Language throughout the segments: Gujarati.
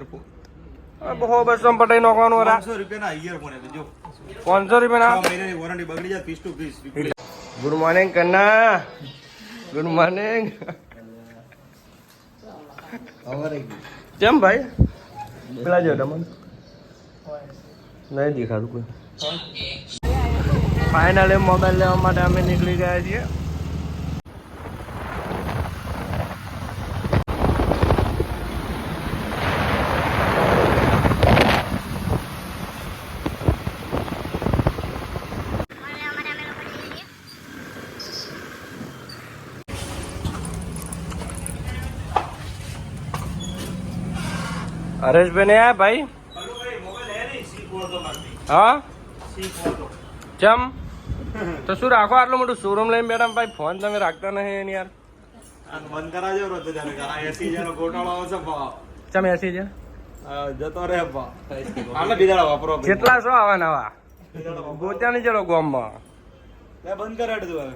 બહુ બસો પટાઈ નાખવાનો 500 રૂપિયાના ઈયરફોન એટલે જો 500 રૂપિયા 6 મહિનાની વોરંટી બગડી જાય 30 to 30 good morning Kanna good morning કેમ ભાઈ પેલા જો તમને નહીં દેખાતું કોઈ ફાઇનલી મોબાઈલ લેવા માટે અમે નીકળી ગયા છીએ हरेश भाई ने आया भाई हाँ चम तो શું રાખો આટલું મોટું શોરૂમ લઈને બેઠા ભાઈ ફોન તમે રાખતા નહીં યાર બંધ કરાજો રોજ જાને આ 80 જણનો ગોટાળો આવશે ચમ 80 છે જતો રે બા આટલા બીજાડા વાપરો કેટલા છો આવા નવા ગોત્યાની ચલો ગોમમાં લે બંધ કરાડ દો હવે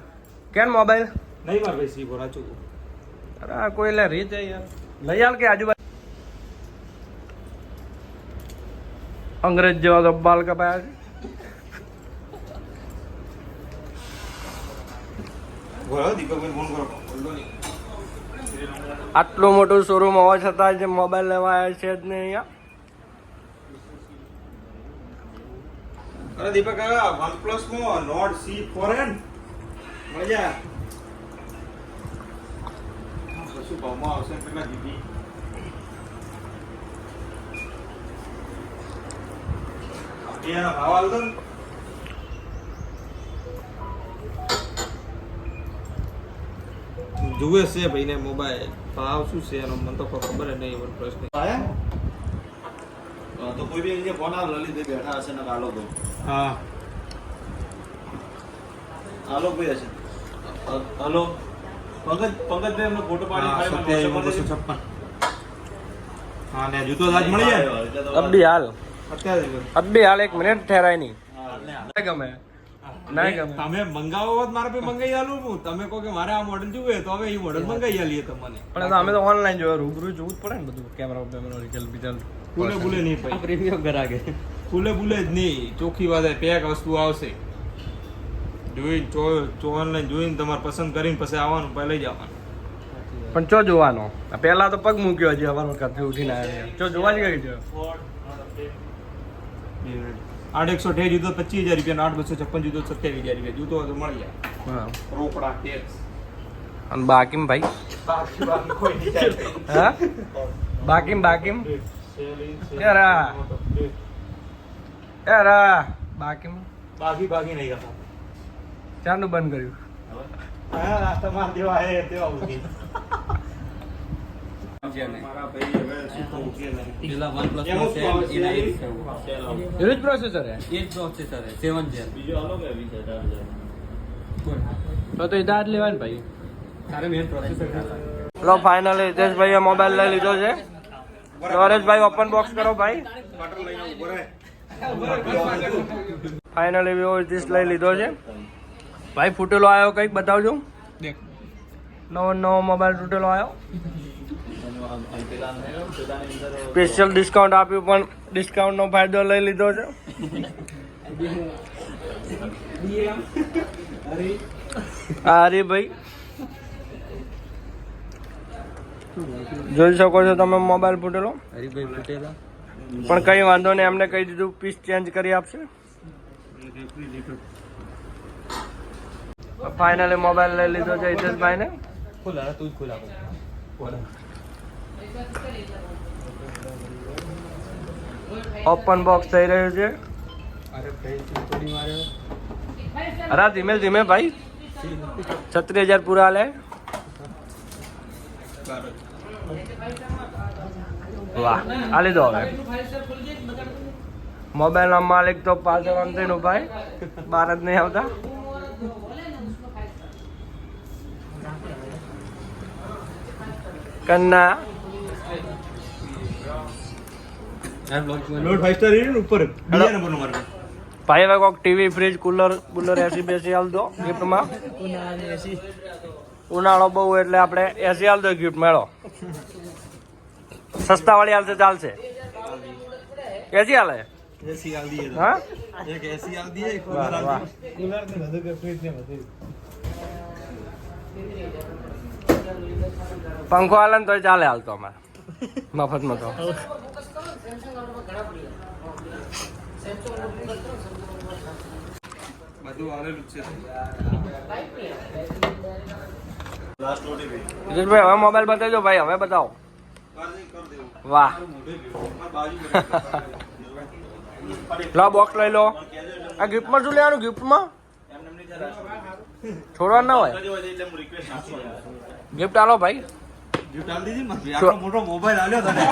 કેમ મોબાઈલ નહીં માર ભાઈ સી બોરા ચૂક અરે આ કોઈ લે રીત યાર લઈ આલ કે આજુબાજુ અંગ્રેજ જેવા ગબ્બાલ કપાયા છે બોલો દીપકભાઈ ફોન કરો બોલો ની આટલું મોટું શોરૂમ હોવા છતાં જે મોબાઈલ લેવા આવ્યા છે જ નહીં અહીંયા અરે દીપક આ OnePlus માં Nord C4n મજા શું ભાવમાં આવશે કેટલા જીબી એના ભાવ આવતો ને જુએ છે ભાઈ ને મોબાઈલ ભાવ શું છે એનો મને તો ખબર નહીં OnePlus ને તો કોઈ બી અહીંયા ફોન આવે લલિત બેઠા હશે ને આલો ભાઈ હા આલો ભાઈ હશે હલો પંકજ એમનો ફોટો પાડી 256 હા ને જૂતો આજ મળી જાય અબી હાલ અત્યારે અબી હાલ 1 મિનિટ ઠેરાય નહીં ગમે ના ગમે તમે મંગાવો હોત મારે પે મંગાઈ આલું હું તમે કહો કે મારે આ મોડેલ જોઈએ તો હવે એ મોડેલ મંગાઈ આલીએ તમને પણ અમે તો ઓનલાઈન જોયો રૂબરૂ જોવું જ પડે ને બધું કેમેરા રિઝલ્ટ બીજલ ફૂલે બુલે નહીં ભાઈ રિવ્યુ કરાગે ફૂલે બુલે જ નહીં ચોખ્ખી વાત પેક વસ્તુ આવશે જોઈને ઓનલાઈન જોઈને તમારે પસંદ કરીને પછી આવવાનું પછી લઈ જવાનું પણ ચો જોવાનો પહેલા તો પગ મૂક્યો હજી હવાર વખત ઉઠીને આવ્યા ચો જોવા જ ગઈ છે 828 જુદો 25000 રૂપિયા 8256 જુદો 27000 રૂપિયા જુદો તો મળી જાય હા રોકડા ટેક્સ અને બાકીમ ભાઈ બાકી કોઈ નહીં ચાલતી હા બાકીમ યારા બાકીમ બાકી નહીં કરતા ચારનું બંધ કર્યું હા તમાર દેવા હે તેવા ઉઠી મારા ભાઈ હવે શું કહું કે પેલા OnePlus માં છે એના એ જ એ જ પ્રોસેસર હે છે 7 છે બીજો આલો કે 20000 તો એ દાદ લેવાય ને ભાઈ તારે મેન પ્રોસેસર લો ફાઇનલી હિતેશભાઈએ મોબાઈલ લઈ લીધો છે નરેશભાઈ ઓપન બોક્સ કરો ભાઈ બટર લઈને ઉભો રહે ફાઇનલી વિવો હિતેશ લઈ લીધો છે ભાઈ ફૂટેલો આવ્યો કંઈક બતાવજો નવો મોબાઈલ તૂટેલો આવ્યો સ્પેશિયલ ડિસ્કાઉન્ટ આપ્યું પણ ડિસ્કાઉન્ટનો ફાયદો લઈ લીધો છે હરીભાઈ જોઈ શકો છો તમે મોબાઈલ ફૂટેલો હરીભાઈ પટેલા પણ કઈ વાંધો નહીં એમને કહી દીધું પીસ ચેન્જ કરી આપશે ફાઇનલી મોબાઈલ લઈ લીધો છે હિતેશભાઈ ને ખોલા તું જ ખોલા ઓપન બોક્સ થઈ રહ્યું છે અરે ભાઈ થોડી મારે અરે ધીમે ધીમે ભાઈ 36000 પૂરા લે વાહ આ લીધો હવે મોબાઈલ ના માલિક તો પાછળ અંતે નું ભાઈ બહાર જ નહીં આવતા કન્ના નોટ 5 સ્ટાર રેટિંગ ઉપર બીજા નંબરનો મારે ભાઈ હવે કોઈક ટીવી ફ્રીજ કુલર એસી બેસી હાલ દો ગિફ્ટમાં ઉનાળો બહુ એટલે આપણે એસી હાલ દો ગિફ્ટ મેળો સસ્તા વાળી હાલશે ચાલશે कैसी हाल है એસી આલ દીએ તો. हाँ એક એસી આલ દીએ, એક वाह કુલર આલ वाह દીએ. કુલર ને બધું કે ફ્રીજ ને બધું पंखो हाल तो चाले हाल तो हमारे मफत में तो બધું આલેલું જ છે લાસ્ટ ઓટી ભાઈ. विजेश भाई हमें मोबाइल बताओ भाई हमें बताओ કર દેવું. वाह મોઢે ભેગું. મારી બાજુમાં. લો બોક્સ લઈ લો આ ગિફ્ટમાં શું લેવાનું ગિફ્ટમાં એમને એમની જરા છોડવાનું ના હોય કરજો હોય એટલે હું રિક્વેસ્ટ આપું છું. ગિફ્ટ આલો ભાઈ ગિફ્ટ આલ દીધી ને? આટલો મોટો મોબાઈલ આલ્યો તને.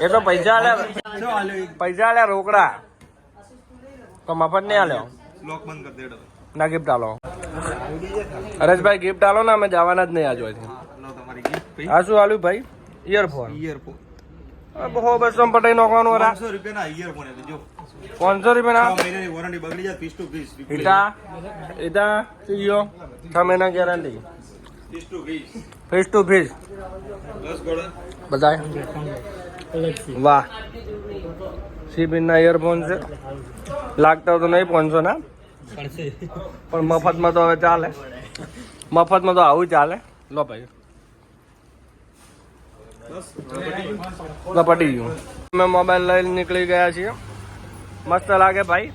એ તો પૈસા આલ્યા શું આલ્યો ઈ? પૈસા આલ્યા રોકડા તો મફત નહીં આલ્યો લોક બંધ કરી દેડો. ના ગિફ્ટ આલો હરેશભાઈ ગિફ્ટ આલો ને અમે જવાના જ નહીં આજ હોય લો તમારી ગિફ્ટ ભાઈ. આ શું આલ્યું ભાઈ ઇયરફોન ઇયરફોન. બહુ બસો પટાઈ નાખવાનું હતા 500 રૂપિયાના ઇયરફોન એટલે જો 500 રૂપિયા 6 મહિનાની વોરંટી બગડી જાય પીસ ટુ પીસ. ઇટા ઇટા સીયો 6 મહિના guarantee piece to piece. Face to face 10 ગોળા. બતાય વાહ સી પિનના ઇયરફોન છે લાગતા તો નહીં 500 ના પણ મફતમાં તો હવે ચાલે મફતમાં તો આવું ચાલે લો ભાઈ તો પટી ગયું અમે મોબાઈલ લઈને નીકળી ગયા છીએ મસ્ત લાગે ભાઈ